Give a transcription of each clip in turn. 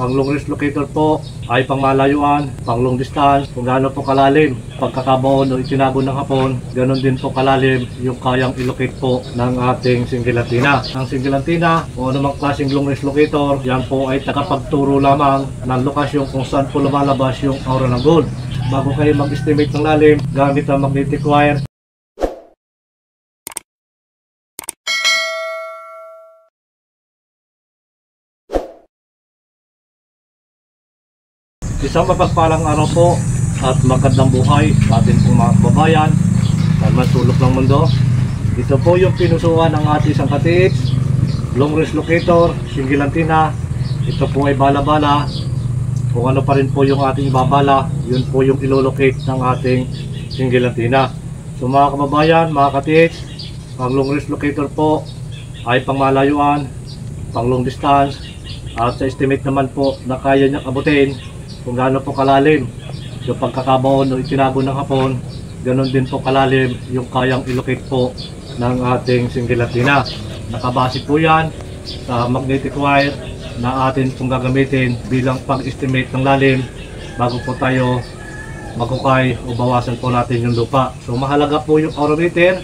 Ang long range locator po ay pangmalayuan, pang long distance, kung gaano po kalalim. Pagkakabaon o itinago ng hapon, ganoon din po kalalim yung kayang ilocate po ng ating single antenna. Ang single antenna o anumang klaseng long range locator, yan po ay tagapagturo lamang ng lokasyon kung saan po lumalabas yung aura ng gold. Bago kayo mag-estimate ng lalim, gamit ang magnetic wire. Isang mapagpalang araw po at magandang buhay sa ating mga kababayan sa masulok ng mundo. Ito po yung pinusuan ng ating isang katiits, long range locator, single antenna. Ito po ay bala-bala. Kung ano pa rin po yung ating ibabala, yun po yung ilolocate ng ating single antenna. So mga kababayan, mga katiits, ang long range locator po ay pangmalayuan, pang long distance, at sa estimate naman po na kaya niyang abutin kung gaano po kalalim yung pagkakabaon o itinago ng hapon, ganoon din po kalalim yung kayang ilocate po ng ating single antenna. Nakabase po yan sa magnetic wire na atin pong gagamitin bilang pag-estimate ng lalim bago po tayo magkukay o bawasan po natin yung lupa. So mahalaga po yung aurameter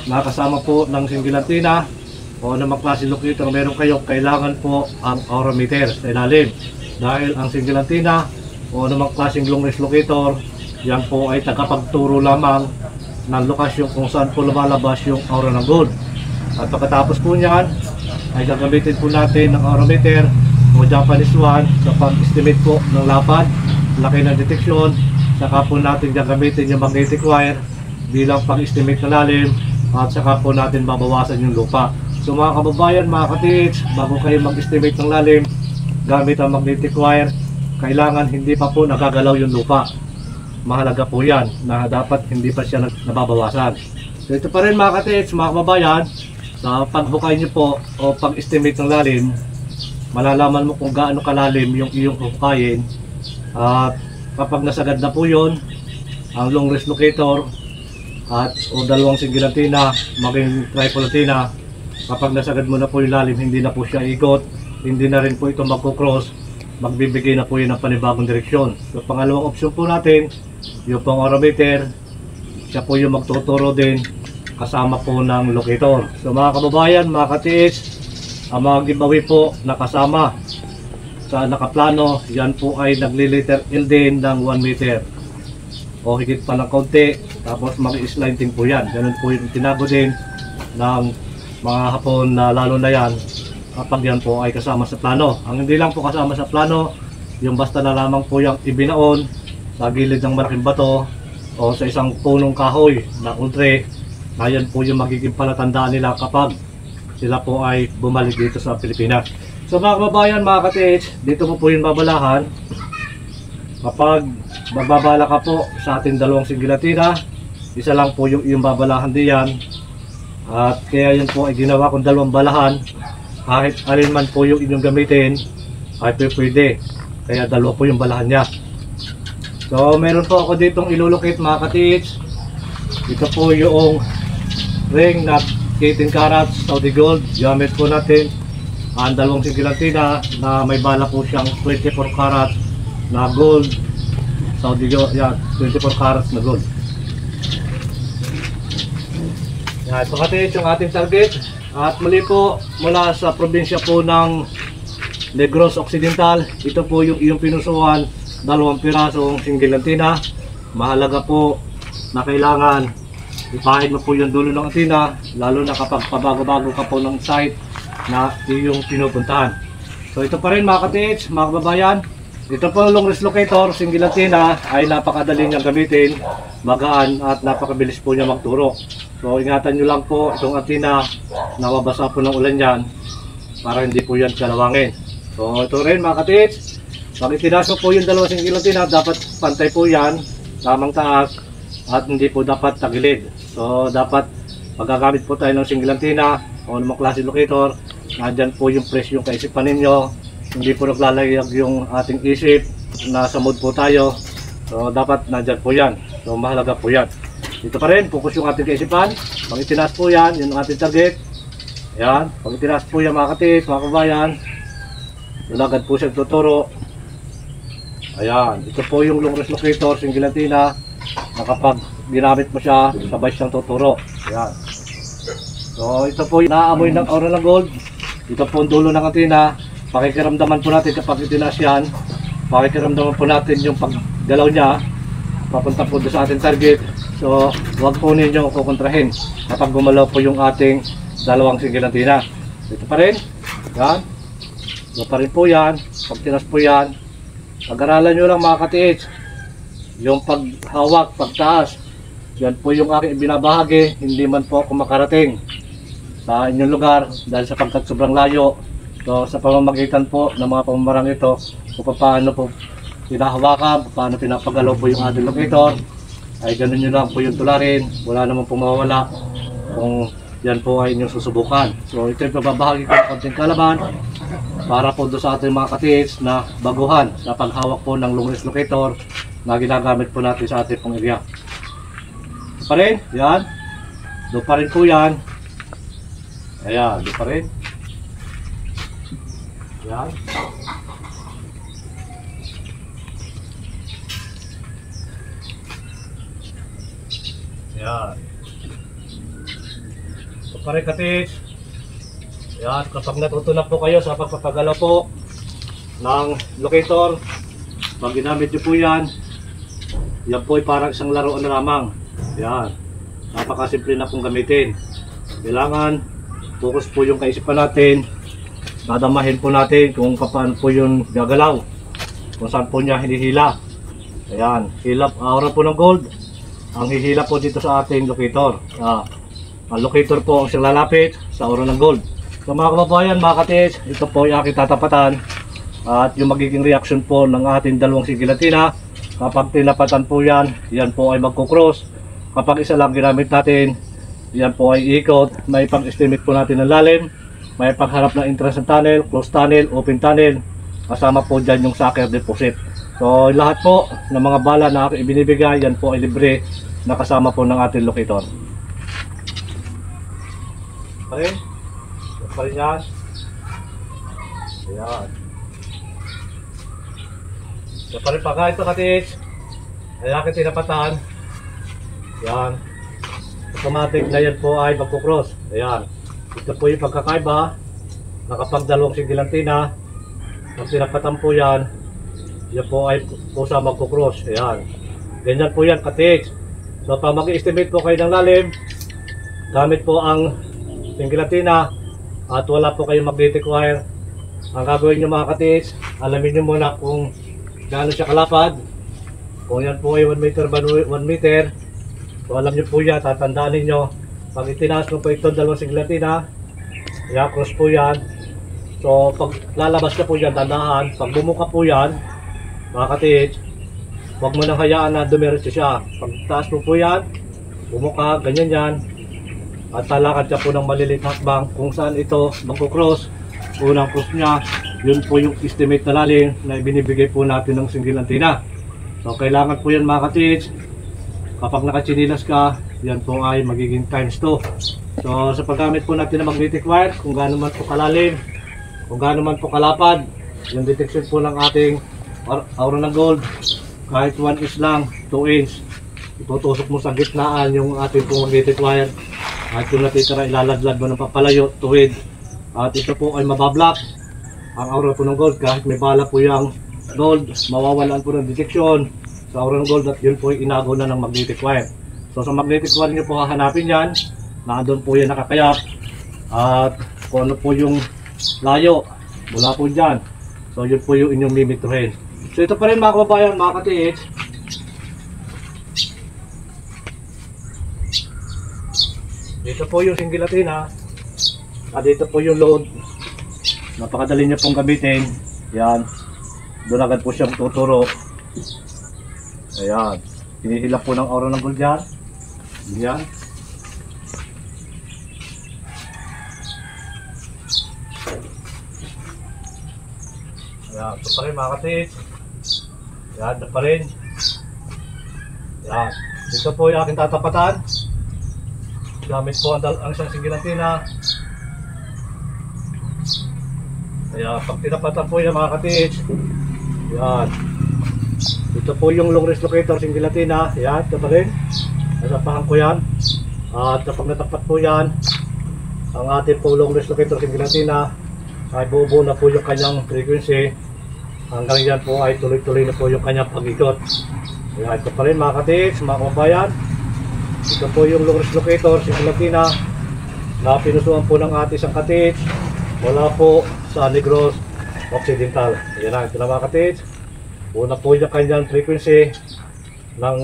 na kasama po ng single antenna o anumang klase locator meron kayo, kailangan po ang aurameter sa ilalim. Dahil ang single antenna o anumang klaseng long range locator, yan po ay tagapagturo lamang ng lokasyon kung saan po lumalabas yung aura ng gold. At pagkatapos po niyan, ay gagamitin po natin ng aurameter o Japanese one sa pag-estimate po ng lapad, laki ng deteksyon. Saka po natin gagamitin yung magnetic wire bilang pag-estimate ng lalim at saka po natin babawasan yung lupa. So mga kababayan, mga katiits, bago kayo mag-estimate ng lalim gamit ang magnetic wire, kailangan hindi pa po nagagalaw yung lupa. Mahalaga po yan na dapat hindi pa siya nababawasan. So ito pa rin mga katiits, mga kababayan, sa paghukay nyo po o pag-estimate ng lalim, malalaman mo kung gaano kalalim yung iyong hukayin. At kapag nasagad na po yun, ang long range locator at o dalawang single antenna, maging triple antenna, kapag nasagad mo na po yung lalim, hindi na po siya ikot, hindi na rin po ito magkukross, magbibigay na po yun ng panibagong direksyon. So pangalawang option po natin, yung pang aurameter, siya po yung magtuturo din kasama po ng locator. So mga kababayan, mga katiis, ang mga giveaway po nakasama sa nakaplano, yan po ay nagli-letter L din ng 1 meter o higit pa ng konti, tapos mag-slanting po yan. Ganun po yung tinago din ng mga hapon na lalo na yan kapag yan po ay kasama sa plano. Ang hindi lang po kasama sa plano, yung basta na lamang po yung ibinaon sa gilid ng malaking bato o sa isang punong kahoy na ultre, na yan po yung magiging palatandaan nila kapag sila po ay bumalik dito sa Pilipinas. So mga kababayan, mga katiits, dito po yung babalahan. Kapag magbabala ka po sa ating dalawang single antenna, isa lang po yung babalahan diyan. At kaya yun po ay ginawa kong dalawang balahan. Kahit alin man po yung inyong gamitin ay pwede. Kaya dalawa po yung balahan niya. So meron po ako ditong ilulukit mga katiits. Ito po yung ring na 18 carats Saudi gold. Gamit po natin ang dalawang single antenna na may bala po siyang 24 carats na gold Saudi gold. Yan, 24 carats na gold. Yan, so katiits yung ating target. At muli po, mula sa probinsya po ng Negros Occidental, ito po yung iyong pinusuan, 2 pirasong single antenna. Mahalaga po na kailangan ipahid mo po yung dulo ng antenna, lalo na kapag pabago-bago ka po ng site na iyong pinupuntahan. So ito pa rin mga katiits, mga kababayan, ito po long range locator, single antenna ay napakadali niyang gamitin, magaan at napakabilis po niya magturo. So ingatan nyo lang po itong antenna na mabasa po ng ulan yan para hindi po yan kalawangin. So ito rin mga katiits, pag itinaso po yung dalawang single antenna, dapat pantay po yan, tamang taas at hindi po dapat tagilid. So dapat magagamit po tayo ng single antenna o ng mga klase locator, nandyan po yung presyong kaisipan ninyo, hindi po naglalayag yung ating isip, nasa mood po tayo. So dapat nandyan po yan. So mahalaga po yan. Dito pa rin, focus yung ating kaisipan. Pag itinaas po yan, yun ang ating target. Ayan, pag itinaas po yan mga katiis, mga kabayan, Doon agad po siya tuturo. Ayan, ito po yung long wrist locator, single antenna, na kapag ginamit mo siya, sabay siyang tuturo. Ayan. So ito po yung naamoy ng aura ng gold. Ito po ang dulo ng antenna. Pakikiramdaman po natin kapag itinaas yan. Pakikiramdaman po natin yung paggalaw niya papunta po doon sa ating target. So huwag po ninyo kukontrahin kapag gumalaw po yung ating dalawang single antenna. Ito pa rin. Yan. Ito pa rin po yan. Pag tinas po yan, pag-aralan nyo lang mga katiits, yung paghawak, pagtaas, yan po yung aking binabahagi, hindi man po ako makarating sa inyong lugar dahil sa pagkat sobrang layo. So sa pamamagitan po ng mga pamamarang ito, kung paano po pinahawakan, paano pinapagalaw po yung ating locator, ay ganun nyo lang po yung tularin, wala naman po mawawala kung yan po ay inyong susubukan. So ito yung pagbabahagi ko ng konting kalaban para po doon sa ating mga katiits na baguhan sa paghawak po ng long wrist locator na ginagamit po natin sa ating pong area. Pa rin, yan. Doon pa rin po yan. Ayan, doon pa rin. Yan. Yan. Doon pa rin katiits. Yan, kapag natutunan po kayo sa pagpapagalaw po ng locator, pag ginamit nyo po yan, yan po ay parang isang laruan na lamang. Yan, napakasimple na pong gamitin. Kailangan focus po yung kaisipan natin, dadamahin po natin kung paano po yung gagalaw, kung saan po niya hinihila. Ayan, hilap, aura po ng gold ang hihila po dito sa ating locator. Ang locator po ang siyang lalapit sa aura ng gold. So mga kababayan, mga katiits, ito po yung aking tatapatan at yung magiging reaction po ng ating dalawang single antenna. Kapag tinapatan po yan, yan po ay magkukross. Kapag isa lang ginamit natin, yan po ay ikot. May pag-estimate po natin ng lalim, may pagharap ng entrance ng tunnel, closed tunnel, open tunnel, kasama po dyan yung sucker deposit. So lahat po ng mga bala na aking ibinibigay, yan po ay libre na kasama po ng ating locator. Okay? Pa rin yan. Ayan. So pa rin pagka ito katiits, ay aking tinapatan. Yan. Automatic na yan po ay magkukross. Ayan. Ito po yung pagkakaiba na kapag dalawang single antenna, pag tinapatan po yan, yan po ay pusa magkukross. Ayan. Ganyan po yan katiits. So pag mag-estimate po kayo ng lalim, gamit po ang single antenna at wala po kayong magnetic wire, ang gagawin nyo mga katiits, alamin nyo muna kung gaano siya kalapad. Kung yan po ay 1 meter by 1 meter, so alam nyo po yan, tatandaan ninyo, pag itinaas mo po itong dalawang single antenna, cross po yan. So pag lalabas ka po yan, tandaan, pag bumuka po yan mga katiits, huwag mo nang hayaan na dumiretso siya. Pag taas mo po yan, bumuka, ganyan yan, at talakad siya po ng maliliit hakbang kung saan ito magkukross. Unang cross niya, yun po yung estimate na lalim na ibinibigay po natin ng single antenna. So kailangan po yan mga katiits, kapag nakachinilas ka, yan po ay magiging times 2. So sa paggamit po natin ng magnetic wire, kung gaano man po kalalim, kung gaano man po kalapad, yung detection po ng ating aura ng gold, kahit 1 inch lang, 2 inch, itutusok mo sa gitnaan yung ating po magnetic wire. At yung natitira, ilaladlad mo ng papalayo, tuwid. At ito po ay mabablock ang aura po ng gold. Kahit may bala po yung gold, mawawalan po ng detection sa aura ng gold. At yun po ay inago na ng magnetic wire. So sa magnetic wire nyo po hahanapin yan. Nandun po yan nakakayap. At kung ano po yung layo, mula po dyan. So yun po yung inyong limituhin. So ito pa rin mga kababayan, mga katiits. Dito po yung single antenna. At dito po yung load. Napakadali niya pong gamitin. Yan. Doon agad po siyang tuturo. Ayan. Hinihilap po ng aura ng gold yan. Yan. Ayan. Ito pa rin mga katiits. Yan. Ito pa rin. Yan. Dito po yung aking tatapatan. Gamit po ang isang single antenna. Kaya pag tinapatan po yan mga katiits, yan. Ito po yung long wrist locator single latina. Yan, ito pa rin. Nasapahan ko yan. At kapag natapat po yan, ang ating po long wrist locator single latina ay buo-buo na po yung kanyang frequency. Hanggang yan po ay tuloy-tuloy na po yung kanyang pag-ikot. Kaya ito pa rin mga katiits, mga kabayan. Ito po yung long wrist locator single latina na pinusuan po ng ating isang katiits mula po sa Negros Occidental. Ayan na, ito na mga katiits. Una po yung kanyang frequency ng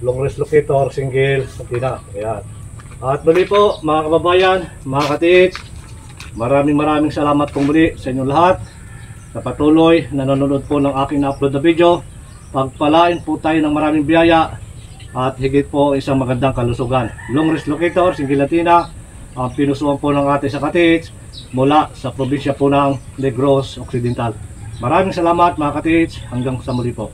long wrist locator single latina. Ayan. At muli po mga kababayan, mga katiits, maraming salamat po muli sa inyong lahat na patuloy na nanonood po ng aking na-upload na video. Pagpalain po tayo ng maraming biyaya at higit po isang magandang kalusugan. Long wrist locator single latina ang pinusuan po ng ating sa katiits mula sa probinsya po ng Negros Occidental. Maraming salamat mga katiits, hanggang sa muli po.